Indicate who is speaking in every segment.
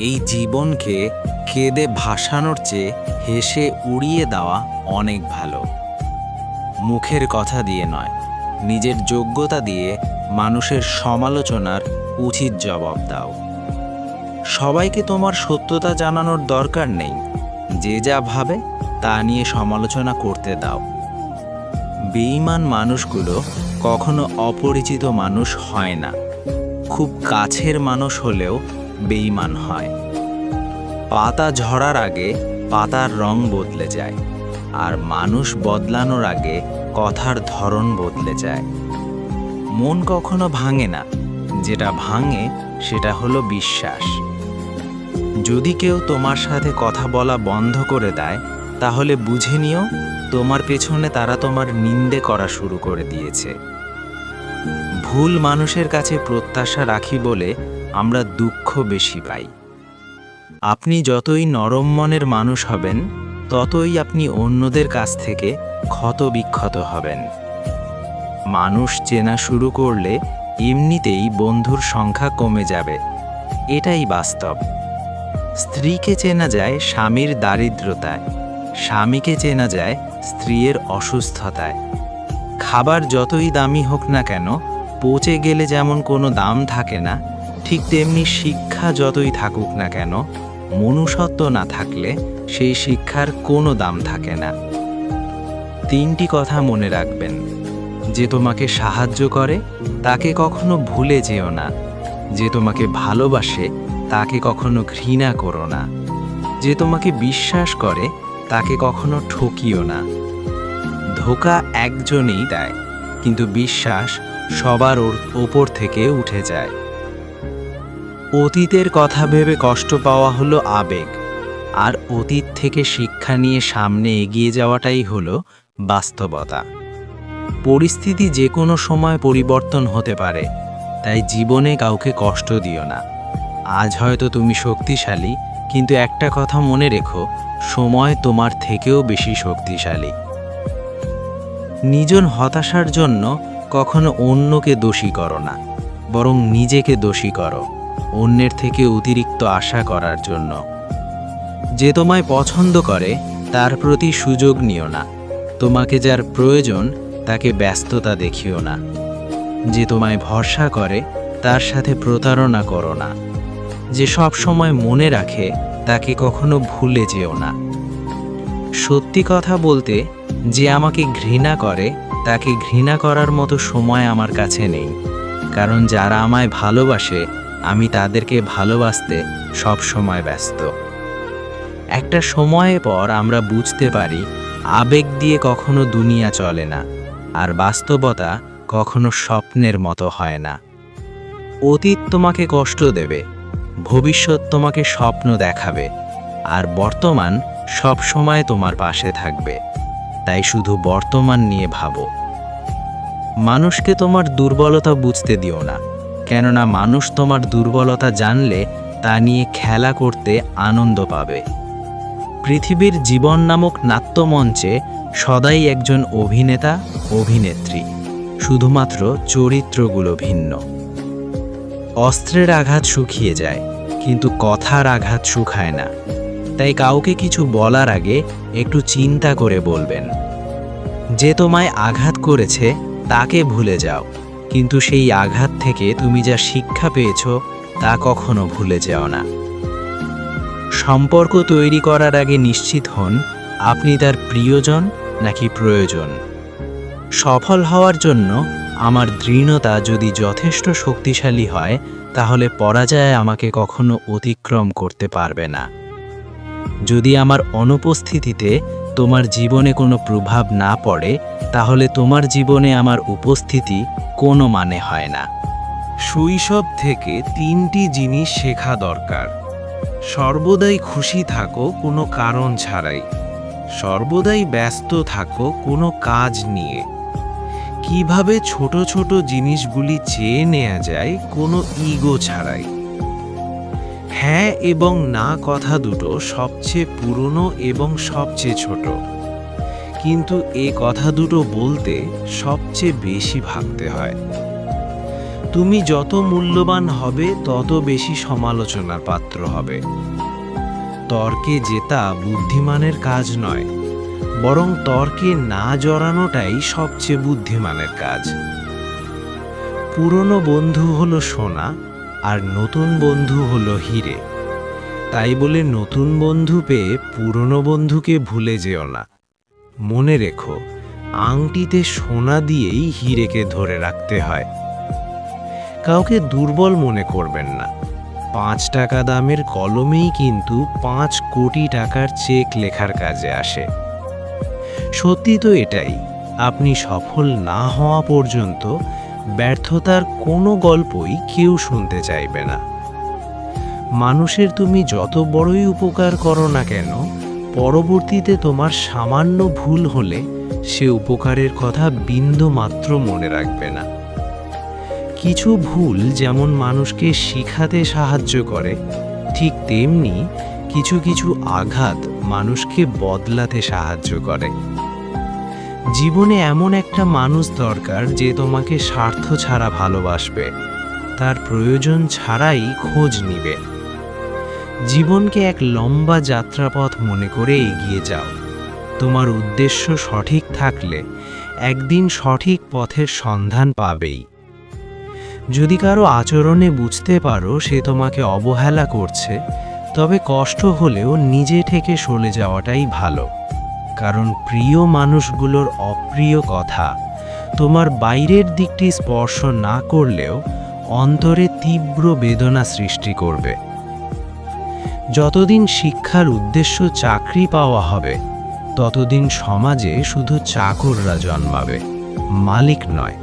Speaker 1: এই জীবনকে কেঁদে ভাসানোর চেয়ে হেসে উড়িয়ে দেওয়া অনেক ভালো। মুখের কথা দিয়ে নয়, নিজের যোগ্যতা দিয়ে মানুষের সমালোচনার উচিত জবাব দাও। সবাইকে তোমার সত্যতা জানানোর দরকার নেই, যে যা ভাবে তা নিয়ে সমালোচনা করতে দাও। বেঈমান মানুষগুলো কখনো অপরিচিত মানুষ হয় না, খুব কাছের মানুষ হলেও বেঈমান হয়। পাতা ঝরার আগে পাতার রং বদলে যায়, আর মানুষ বদলানোর আগে কথার ধরন বদলে যায়। মন কখনো ভাঙে না, যেটা ভাঙে সেটা হলো বিশ্বাস। যদি কেউ তোমার সাথে কথা বলা বন্ধ করে দেয়, তাহলে বুঝে নিও তোমার পেছনে তারা তোমার নিন্দে করা শুরু করে দিয়েছে। ভুল মানুষের কাছে প্রত্যাশা রাখি বলে আমরা দুঃখ বেশি পাই। আপনি যতই নরম মনের মানুষ হবেন, ততই আপনি অন্যদের কাছ থেকে ক্ষতবিক্ষত হবেন। মানুষ চেনা শুরু করলে এমনিতেই বন্ধুর সংখ্যা কমে যাবে, এটাই বাস্তব। স্ত্রীকে চেনা যায় স্বামীর দারিদ্রতায়, স্বামীকে চেনা যায় স্ত্রীর অসুস্থতায়। খাবার যতই দামি হোক না কেন, পচে গেলে যেমন কোনো দাম থাকে না, ঠিক তেমনি শিক্ষা যতই থাকুক না কেন, মনুষ্যত্ব না থাকলে সেই শিক্ষার কোনো দাম থাকে না। তিনটি কথা মনে রাখবেন: যে তোমাকে সাহায্য করে তাকে কখনো ভুলে যেও না, যে তোমাকে ভালোবাসে তাকে কখনো ঘৃণা করো না, যে তোমাকে বিশ্বাস করে তাকে কখনো ঠকিও না। ধোঁকা একজনই দেয়, কিন্তু বিশ্বাস সবার ওপর থেকে উঠে যায়। অতীতের কথা ভেবে কষ্ট পাওয়া হলো আবেগ, আর অতীত থেকে শিক্ষা নিয়ে সামনে এগিয়ে যাওয়াটাই হলো বাস্তবতা। পরিস্থিতি যে কোনো সময় পরিবর্তন হতে পারে, তাই জীবনে কাউকে কষ্ট দিও না। আজ হয়তো তুমি শক্তিশালী, কিন্তু একটা কথা মনে রেখো, সময় তোমার থেকেও বেশি শক্তিশালী। নিজের হতাশার জন্য কখনো অন্যকে দোষী করো না, বরং নিজেকে দোষী করো অন্যের থেকে অতিরিক্ত আশা করার জন্য। যে তোমায় পছন্দ করে তার প্রতি সুযোগ নিও না, তোমাকে যার প্রয়োজন তাকে ব্যস্ততা দেখিও না। যে তোমায় ভরসা করে তার সাথে প্রতারণা করো না। যে সব সময় মনে রাখে তাকে কখনো ভুলে যেও না। সত্যি কথা বলতে, যে আমাকে ঘৃণা করে তাকে ঘৃণা করার মতো সময় আমার কাছে নেই, কারণ যারা আমায় ভালোবাসে আমি তাদেরকে ভালোবাসতে সব সময় ব্যস্ত। একটা সময়ের পর আমরা বুঝতে পারি আবেগ দিয়ে কখনো দুনিয়া চলে না, আর বাস্তবতা কখনো স্বপ্নের মতো হয় না। অতীত তোমাকে কষ্ট দেবে, ভবিষ্যৎ তোমাকে স্বপ্ন দেখাবে, আর বর্তমান সব সময় তোমার পাশে থাকবে। তাই শুধু বর্তমান নিয়ে ভাবো। মানুষকে তোমার দুর্বলতা বুঝতে দিও না, কেননা মানুষ তোমার দুর্বলতা জানলে তা নিয়ে খেলা করতে আনন্দ পাবে। পৃথিবীর জীবন নামক নাট্যমঞ্চে সদাই একজন অভিনেতা অভিনেত্রী, শুধুমাত্র চরিত্রগুলো ভিন্ন। অস্ত্রের আঘাত শুকিয়ে যায়, কিন্তু কথার আঘাত শুকায় না। তাই কাউকে কিছু বলার আগে একটু চিন্তা করে বলবেন। যে তোমায় আঘাত করেছে তাকে ভুলে যাও, কিন্তু সেই আঘাত থেকে তুমি যা শিক্ষা পেয়েছো তা কখনো ভুলে যাও না। সম্পর্ক তৈরি করার আগে নিশ্চিত হন আপনি তার প্রিয়জন নাকি প্রয়োজন। সফল হওয়ার জন্য আমার দৃঢ়তা যদি যথেষ্ট শক্তিশালী হয়, তাহলে পরাজয় আমাকে কখনো অতিক্রম করতে পারবে না। যদি আমার অনুপস্থিতিতে তোমার জীবনে কোনো প্রভাব না পড়ে, তাহলে তোমার জীবনে আমার উপস্থিতি কোনো মানে হয় না। শৈশব থেকে তিনটি জিনিস শেখা দরকার: সর্বদাই খুশি থাকো কোনো কারণ ছাড়াই, সর্বদাই ব্যস্ত থাকো কোনো কাজ নিয়ে, কিভাবে ছোট ছোট জিনিসগুলি চেয়ে নেওয়া যায় কোনো ইগো ছাড়াই। হ্যাঁ এবং না কথা দুটো সবচেয়ে পুরনো এবং সবচেয়ে ছোট, কিন্তু এ কথা দুটো বলতে সবচেয়ে বেশি ভাবতে হয়। তুমি যত মূল্যবান হবে তত বেশি সমালোচনার পাত্র হবে। তর্কে জেতা বুদ্ধিমানের কাজ নয়, বরং তর্কে না জড়ানোটাই সবচেয়ে বুদ্ধিমানের কাজ। পুরনো বন্ধু হলো সোনা, আর নতুন বন্ধু হলো হীরে। তাই বলে নতুন বন্ধু পেয়ে পুরনো বন্ধুকে ভুলে যেও না। মনে রেখো, আংটিতে সোনা দিয়েই হীরেকে ধরে রাখতে হয়। কাউকে দুর্বল মনে করবেন না। 5 টাকা দামের কলমেই কিন্তু 5 কোটি টাকার চেক লেখার কাজে আসে। সত্যি তো এটাই, আপনি সফল না হওয়া পর্যন্ত ব্যর্থতার কোনো গল্পই কেউ শুনতে চাইবে না। মানুষের তুমি যত বড়ই উপকার করো না কেন, পরবর্তীতে তোমার সামান্য ভুল হলে সে উপকারের কথা বিন্দু মাত্র মনে রাখবে না। কিছু ভুল যেমন মানুষকে শিখাতে সাহায্য করে, ঠিক তেমনি কিছু কিছু আঘাত মানুষকে বদলাতে সাহায্য করে। জীবনে এমন একটা মানুষ দরকার যে তোমাকে স্বার্থ ছাড়া ভালোবাসবে, তার প্রয়োজন ছাড়াই খোঁজ নিবে। জীবনকে এক লম্বা যাত্রাপথ মনে করে এগিয়ে যাও। তোমার উদ্দেশ্য সঠিক থাকলে একদিন সঠিক পথের সন্ধান পাবেই। যদি কারো আচরণে বুঝতে পারো সে তোমাকে অবহেলা করছে, তবে কষ্ট হলেও নিজে থেকে সরে যাওয়াটাই ভালো। কারণ প্রিয় মানুষগুলোর অপ্রিয় কথা তোমার বাইরের দিকটি স্পর্শ না করলেও অন্তরে তীব্র বেদনা সৃষ্টি করবে। যতদিন শিক্ষার উদ্দেশ্য চাকরি পাওয়া হবে, ততদিন সমাজে শুধু চাকররা জন্মাবে, মালিক নয়।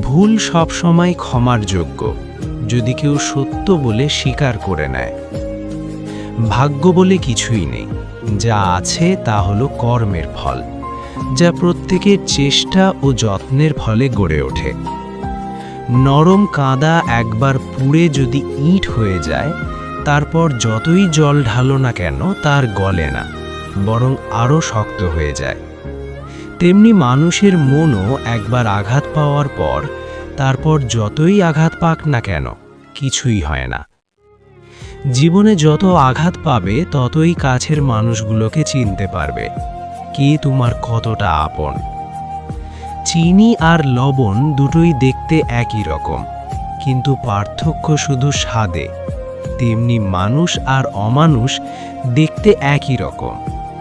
Speaker 1: ভুল সবসময় ক্ষমার যোগ্য, যদি কেউ সত্য বলে স্বীকার করে নেয়। ভাগ্য বলে কিছুই নেই, যা আছে তা হলো কর্মের ফল, যা প্রত্যেকের চেষ্টা ও যত্নের ফলে গড়ে ওঠে। নরম কাদা একবার পুড়ে যদি ইট হয়ে যায়, তারপর যতই জল ঢালো না কেন তার গলে না, বরং আরও শক্ত হয়ে যায়। তেমনি মানুষের মনও একবার আঘাত পাওয়ার পর তারপর যতই আঘাত পাক না কেন কিছুই হয় না। জীবনে যত আঘাত পাবে ততই কাছের মানুষগুলোকে চিনতে পারবে কে তোমার কতটা আপন। চিনি আর লবণ দুটোই দেখতে একই রকম, কিন্তু পার্থক্য শুধু স্বাদে। তেমনি মানুষ আর অমানুষ দেখতে একই রকম,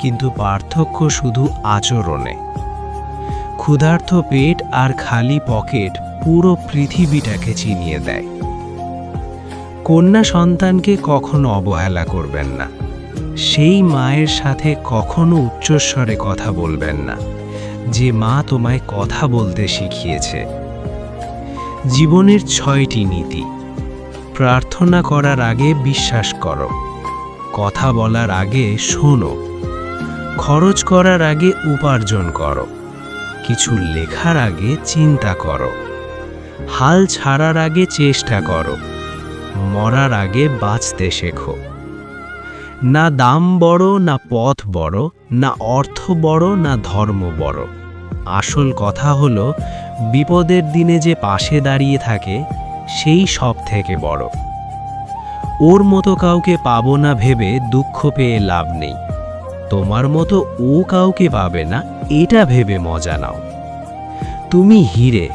Speaker 1: কিন্তু পার্থক্য শুধু আচরণে। ক্ষুধার্ত পেট আর খালি পকেট পুরো পৃথিবীটাকে চিনিয়ে দেয়। কন্যা সন্তানকে কখনো অবহেলা করবেন না। সেই মায়ের সাথে কখনো উচ্চস্বরে কথা বলবেন না, যে মা তোমায় কথা বলতে শিখিয়েছে। জীবনের 6টি নীতি। প্রার্থনা করার আগে বিশ্বাস করো, কথা বলার আগে শোনো, খরচ করার আগে উপার্জন করো, কিছু লেখার আগে চিন্তা করো, হাল ছাড়ার আগে চেষ্টা করো, মরার আগে বাঁচতে শেখো। না দাম বড়, না পথ বড়, না অর্থ বড়, না ধর্ম বড়। আসল কথা হলো বিপদের দিনে যে পাশে দাঁড়িয়ে থাকে সেই সব থেকে বড়। ওর মতো কাউকে পাবো না ভেবে দুঃখ পেয়ে লাভ নেই। তোমার মতো ও কাউকে পাবে না এটা ভেবে মজা নাও। তুমি হীরে,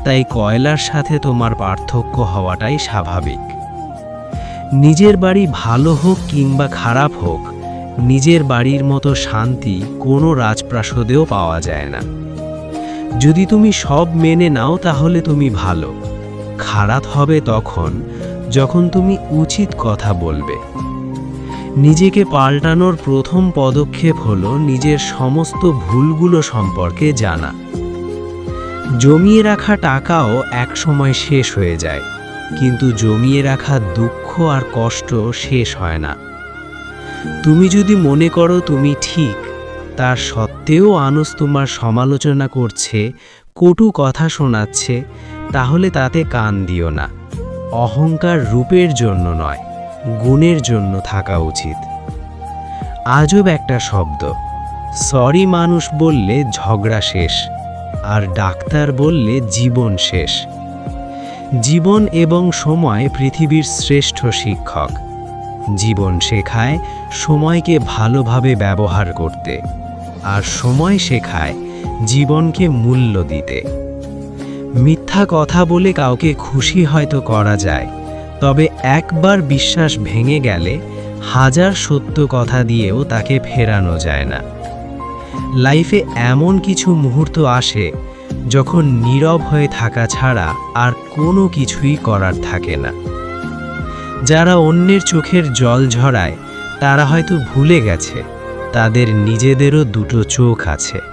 Speaker 1: তাই কয়লার সাথে তোমার পার্থক্য হওয়াটাই স্বাভাবিক। নিজের বাড়ি ভালো হোক কিংবা খারাপ হোক, নিজের বাড়ির মতো শান্তি কোনো রাজপ্রাসাদেও পাওয়া যায় না। যদি তুমি সব মেনে নাও তাহলে তুমি ভালো। খারাপ হবে তখন যখন তুমি উচিত কথা বলবে। নিজেকে পাল্টানোর প্রথম পদক্ষেপ হলো নিজের সমস্ত ভুলগুলো সম্পর্কে জানা। জমিয়ে রাখা টাকাও একসময় শেষ হয়ে যায়, কিন্তু জমিয়ে রাখা দুঃখ আর কষ্ট শেষ হয় না। তুমি যদি মনে করো তুমি ঠিক, তার সত্ত্বেও মানুষ তোমার সমালোচনা করছে, কটু কথা শোনাচ্ছে, তাহলে তাতে কান দিও না। অহংকার রূপের জন্য নয়, গুণের জন্য থাকা উচিত। আজব একটা শব্দ, সরি মানুষ বললে ঝগড়া শেষ, আর ডাক্তার বললে জীবন শেষ।
Speaker 2: জীবন এবং সময় পৃথিবীর শ্রেষ্ঠ শিক্ষক। জীবন শেখায় সময়কে ভালোভাবে ব্যবহার করতে, আর সময় শেখায় জীবনকে মূল্য দিতে। মিথ্যা কথা বলে কাউকে খুশি হয়তো করা যায়, তবে একবার বিশ্বাস ভেঙে গেলে হাজার সত্য কথা দিয়েও তাকে ফেরানো যায় না। লাইফে এমন কিছু মুহূর্ত আসে যখন নীরব হয়ে থাকা ছাড়া আর কোনো কিছুই করার থাকে না। যারা অন্যের চোখের জল ঝরায় তারা হয়তো ভুলে গেছে তাদের নিজেদেরও দুটো চোখ আছে।